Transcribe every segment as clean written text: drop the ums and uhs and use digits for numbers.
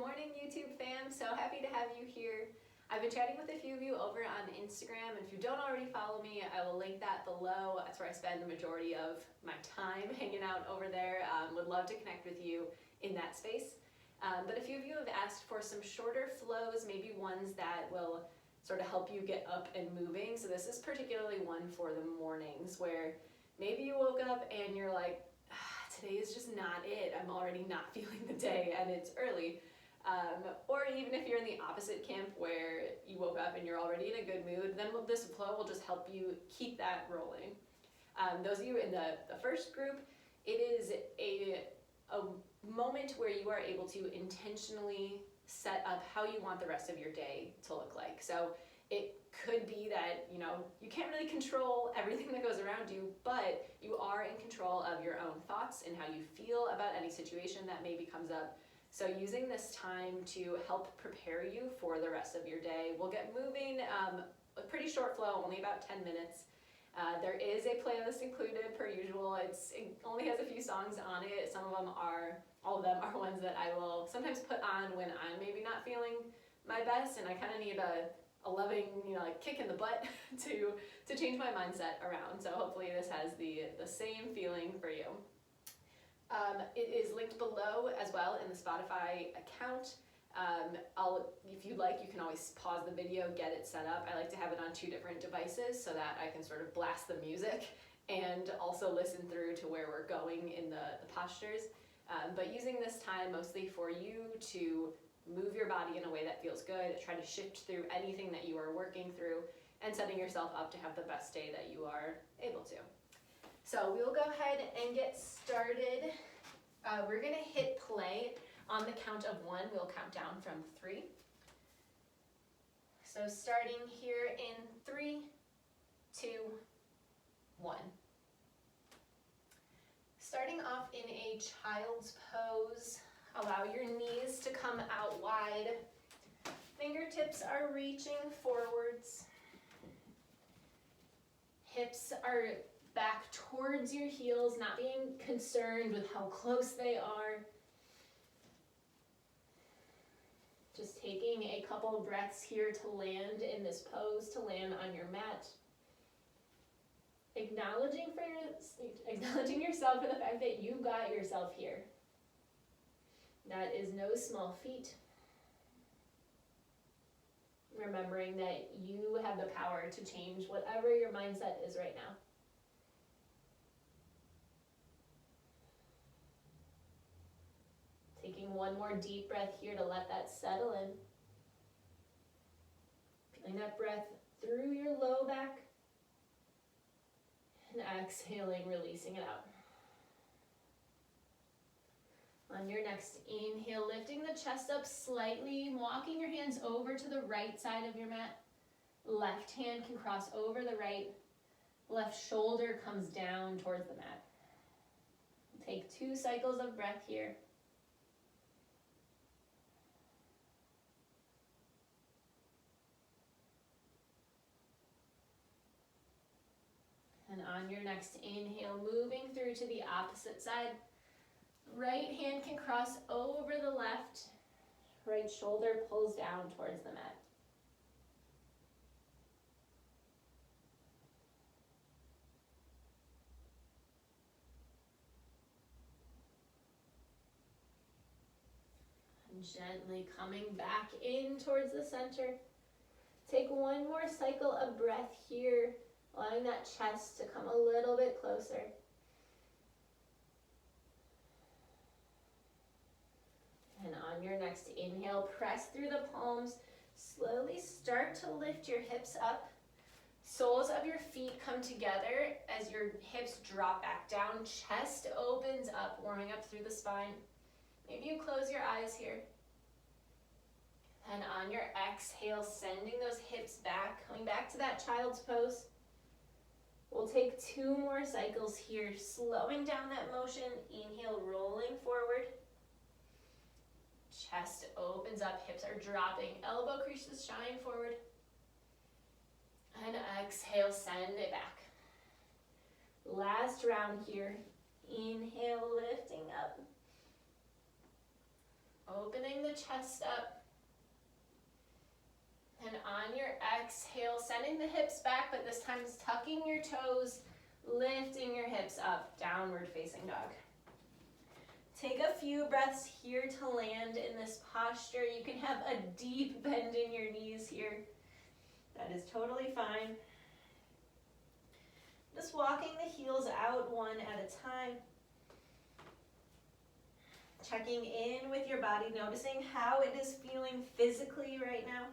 morning, YouTube fam. So happy to have you here. I've been chatting with a few of you over on Instagram, and if you don't already follow me, I will link that below. That's where I spend the majority of my time hanging out over there. Would love to connect with you in that space. But a few of you have asked for some shorter flows, maybe ones that will sort of help you get up and moving. So this is particularly one for the mornings where maybe you woke up and you're like, today is just not it. I'm already not feeling the day and it's early. Or even if you're in the opposite camp where you woke up and you're already in a good mood, then this flow will just help you keep that rolling. Those of you in the first group, it is a moment where you are able to intentionally set up how you want the rest of your day to look like. So it could be that, you can't really control everything that goes around you, but you are in control of your own thoughts and how you feel about any situation that maybe comes up. So using this time to help prepare you for the rest of your day. We'll get moving, a pretty short flow, only about 10 minutes. There is a playlist included per usual. It only has a few songs on it. All of them are ones that I will sometimes put on when I'm maybe not feeling my best and I kind of need a loving, kick in the butt to change my mindset around. So hopefully this has the same feeling for you. It is linked below as well in the Spotify account. If you'd like, you can always pause the video, get it set up. I like to have it on 2 different devices so that I can sort of blast the music and also listen through to where we're going in the postures. But using this time mostly for you to move your body in a way that feels good, try to shift through anything that you are working through, and setting yourself up to have the best day that you are able to. So we'll go ahead and get started. We're gonna hit play on the count of 1. We'll count down from 3. So starting here in 3, 2, 1. Starting off in a child's pose, allow your knees to come out wide. Fingertips are reaching forwards. Hips are back towards your heels, not being concerned with how close they are. Just taking a couple of breaths here to land in this pose, to land on your mat. Acknowledging yourself for the fact that you got yourself here. That is no small feat. Remembering that you have the power to change whatever your mindset is right now. Taking one more deep breath here to let that settle in. Feeling that breath through your low back. And exhaling, releasing it out. On your next inhale, lifting the chest up slightly, walking your hands over to the right side of your mat. Left hand can cross over the right. Left shoulder comes down towards the mat. Take 2 cycles of breath here. And on your next inhale, moving through to the opposite side. Right hand can cross over the left. Right shoulder pulls down towards the mat. And gently coming back in towards the center. Take one more cycle of breath here, allowing that chest to come a little bit closer. And on your next inhale, press through the palms. Slowly start to lift your hips up. Soles of your feet come together as your hips drop back down. Chest opens up, warming up through the spine. Maybe you close your eyes here. And on your exhale, sending those hips back, coming back to that child's pose. We'll take 2 more cycles here, slowing down that motion. Inhale, rolling forward. Chest opens up, hips are dropping, elbow creases shine forward. And exhale, send it back. Last round here. Inhale, lifting up. Opening the chest up. And on your exhale, sending the hips back, but this time it's tucking your toes, lifting your hips up, downward facing dog. Take a few breaths here to land in this posture. You can have a deep bend in your knees here. That is totally fine. Just walking the heels out one at a time. Checking in with your body, noticing how it is feeling physically right now.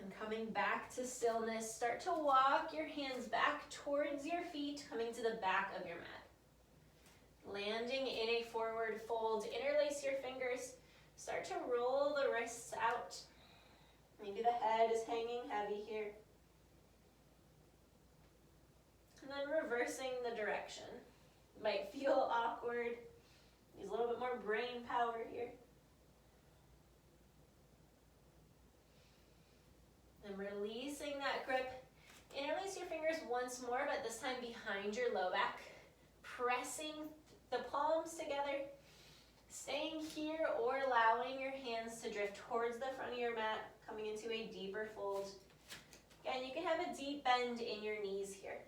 And coming back to stillness, start to walk your hands back towards your feet, coming to the back of your mat. Landing in a forward fold, interlace your fingers, start to roll the wrists out. Maybe the head is hanging heavy here. And then reversing the direction. Might feel awkward. Use a little bit more brain power here. And releasing that grip. Interlace your fingers once more, but this time behind your low back. Pressing the palms together. Staying here or allowing your hands to drift towards the front of your mat, coming into a deeper fold. Again, you can have a deep bend in your knees here.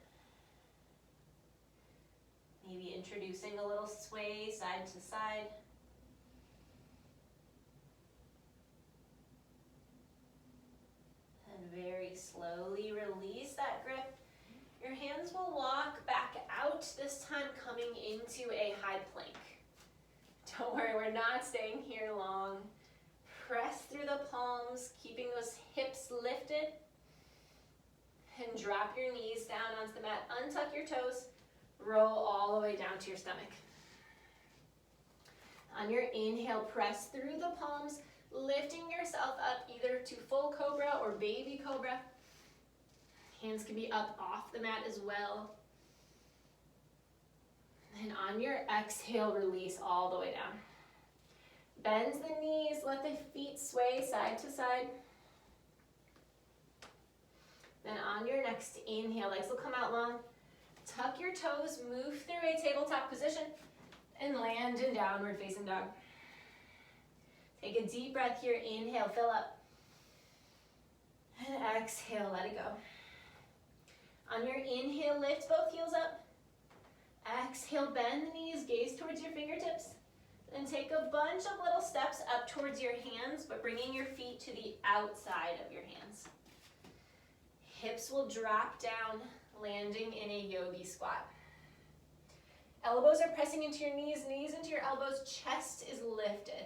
Maybe introducing a little sway side to side. And very slowly release that grip. Your hands will walk back out, this time coming into a high plank. Don't worry, we're not staying here long. Press through the palms, keeping those hips lifted. And drop your knees down onto the mat. Untuck your toes. Roll all the way down to your stomach. On your inhale, press through the palms, lifting yourself up either to full cobra or baby cobra. Hands can be up off the mat as well. And on your exhale, release all the way down. Bend the knees, let the feet sway side to side. Then on your next inhale, legs will come out long. Tuck your toes, move through a tabletop position, and land in downward facing dog. Take a deep breath here. Inhale, fill up. And exhale, let it go. On your inhale, lift both heels up. Exhale, bend the knees, gaze towards your fingertips. Then take a bunch of little steps up towards your hands, but bringing your feet to the outside of your hands. Hips will drop down, landing in a yogi squat. Elbows are pressing into your knees, knees into your elbows, chest is lifted.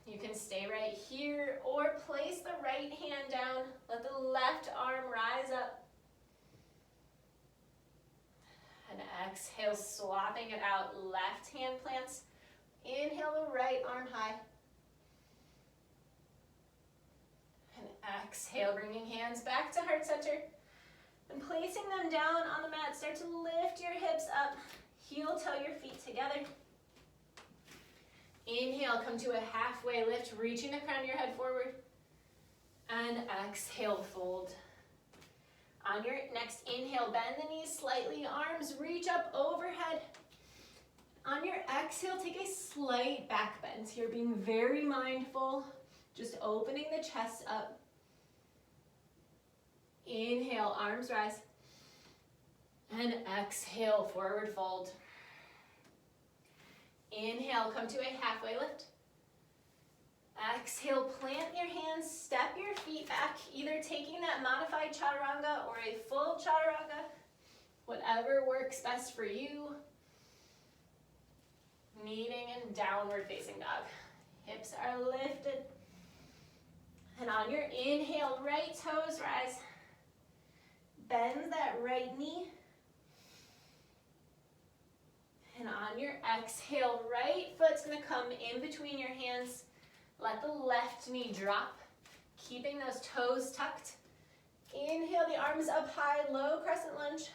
You can stay right here or place the right hand down. Let the left arm rise up. And exhale, swapping it out. Left hand plants. Inhale the right arm high. And exhale, bringing hands back to heart center. And placing them down on the mat, start to lift your hips up. Heel toe your feet together. Inhale, come to a halfway lift, reaching the crown of your head forward. And exhale, fold. On your next inhale, bend the knees slightly, arms reach up overhead. On your exhale, take a slight back bend. You're being very mindful, just opening the chest up. Inhale, arms rise. And exhale, forward fold. Inhale, come to a halfway lift. Exhale, plant your hands, step your feet back, either taking that modified chaturanga or a full chaturanga, whatever works best for you. Meeting in downward facing dog. Hips are lifted. And on your inhale, right toes rise. Bend that right knee. And on your exhale, right foot's gonna come in between your hands. Let the left knee drop, keeping those toes tucked. Inhale the arms up high, low crescent lunge.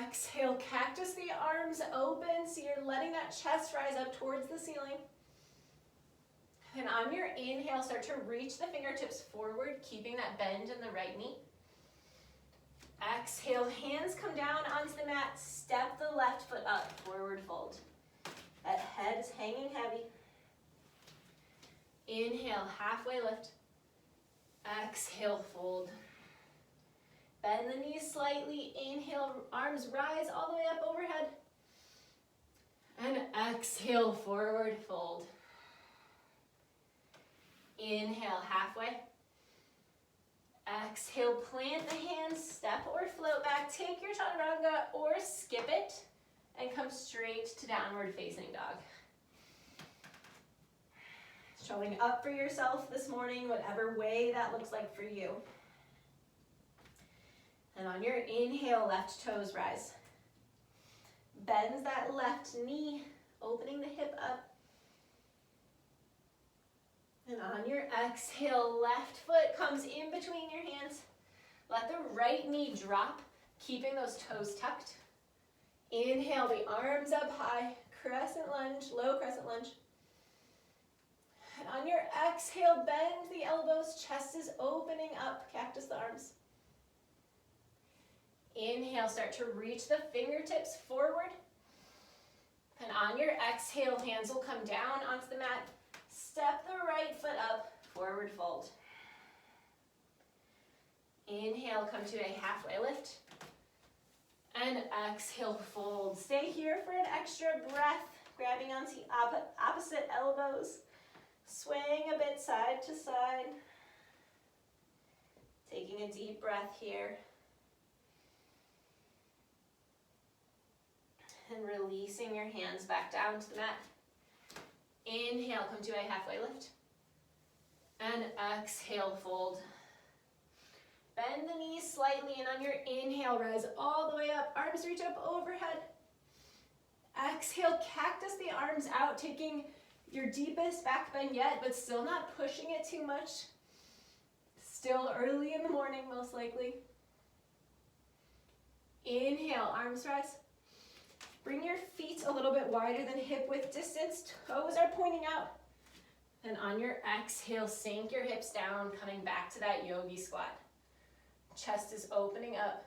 Exhale, cactus the arms open, so you're letting that chest rise up towards the ceiling. And on your inhale, start to reach the fingertips forward, keeping that bend in the right knee. Exhale, hands come down onto the mat. Step the left foot up, forward fold. That head is hanging heavy. Inhale, halfway lift. Exhale, fold. Bend the knees slightly. Inhale, arms rise all the way up overhead. And exhale, forward fold. Inhale, halfway. Exhale, plant the hands, step or float back. Take your chaturanga or skip it and come straight to downward facing dog. Showing up for yourself this morning, whatever way that looks like for you. And on your inhale, left toes rise. Bend that left knee, opening the hip up. And on your exhale, left foot comes in between your hands. Let the right knee drop, keeping those toes tucked. Inhale, the arms up high, crescent lunge, low crescent lunge. And on your exhale, bend the elbows, chest is opening up, cactus the arms. Inhale, start to reach the fingertips forward. And on your exhale, hands will come down onto the mat. Step the right foot up, forward fold. Inhale, come to a halfway lift. And exhale, fold. Stay here for an extra breath, grabbing onto opposite elbows, swaying a bit side to side. Taking a deep breath here. And releasing your hands back down to the mat. Inhale, come to a halfway lift. And exhale, fold. Bend the knees slightly, and on your inhale, rise all the way up. Arms reach up overhead. Exhale, cactus the arms out, taking your deepest back bend yet, but still not pushing it too much. Still early in the morning, most likely. Inhale, arms rise. Bring your feet a little bit wider than hip width distance. Toes are pointing out. And on your exhale, sink your hips down, coming back to that yogi squat. Chest is opening up.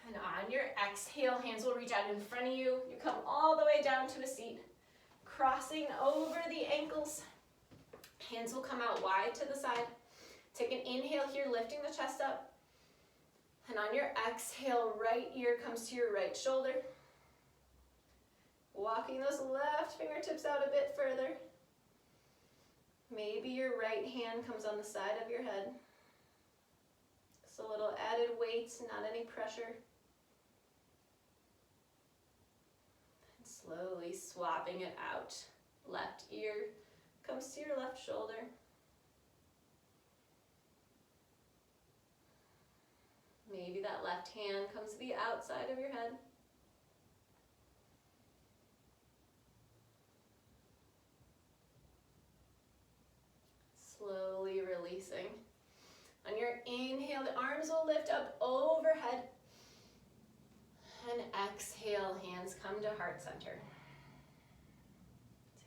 And on your exhale, hands will reach out in front of you. You come all the way down to a seat, crossing over the ankles. Hands will come out wide to the side. Take an inhale here, lifting the chest up. And on your exhale, right ear comes to your right shoulder. Walking those left fingertips out a bit further. Maybe your right hand comes on the side of your head. Just a little added weight, not any pressure. And slowly swapping it out. Left ear comes to your left shoulder. Maybe that left hand comes to the outside of your head. Slowly releasing. On your inhale, the arms will lift up overhead. And exhale, hands come to heart center.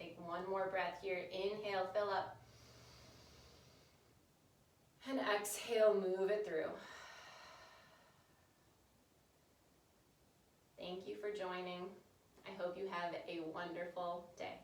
Take one more breath here. Inhale, fill up. And exhale, move it through. Thank you for joining. I hope you have a wonderful day.